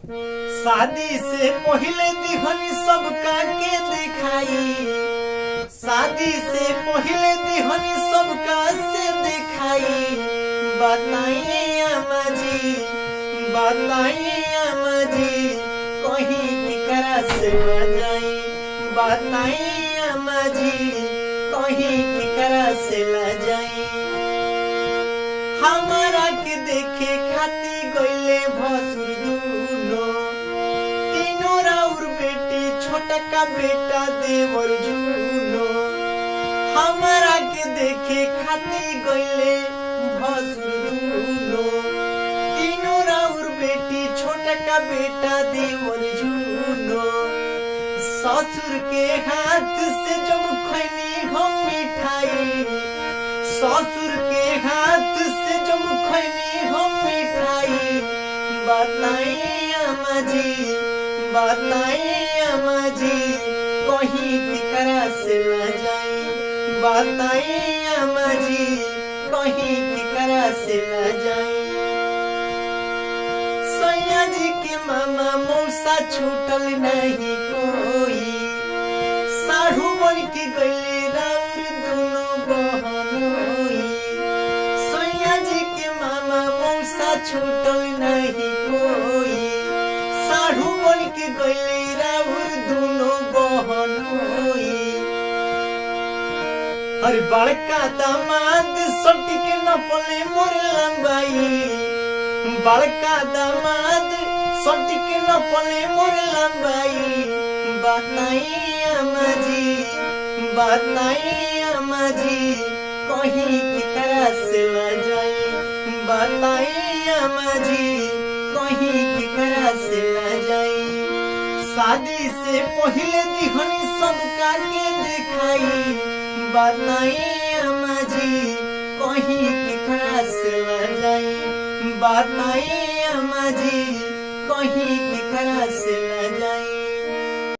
शादी से पहले दिहनी सबका के दिखाई, शादी से पहले दिहनी सबका से दिखाई। बताइए अम्मा जी, बताइए अम्मा जी, कहीं केकरा से न जाई। बताइए अम्मा जी, कहीं केकरा से न जाई। हमारा के देखे खाती गईले भसुर दूनो, तीनों राउर बेटी छोटा का बेटा देवर जूनो। हमारा के देखे खाती गईले भसुर दूनो, तीनों राउर बेटी छोटा का बेटा देवर जूनो। ससुर के हाथ से जब खैनी हम मिठाई, ससुर के हाथ से जब खैनी हम मिठाई। बताइए अम्मा जी, बताइए अम्मा जी, कहीं केकरा से न जाई। बताइए अम्मा जी, कहीं केकरा से न जाई। सैया जी के मामा मौसा छूटल नहीं कोई, साढ़ू बन के गईले राउर दोनों बहनोई। सैया जी के मामा मौसा छूटल नहीं कोई, साढ़ू बन के गईले राउर दोनों बहनोई। अरे बड़का दामाद सटी के न पले मोर लंबाई, बड़का दामाद सटी के न पले मोर लंबाई। बताइए अम्मा जी, बताइए अम्मा जी, कहीं केकरा से न जाई। बताइए अम्मा जी, कहीं केकरा से न जाई। शादी से पहले दिहनी सबका के दिखाई। बताइए अम्मा जी, कहीं केकरा से न जाई। बताइए अम्मा जी, कहीं केकरा से न जाई।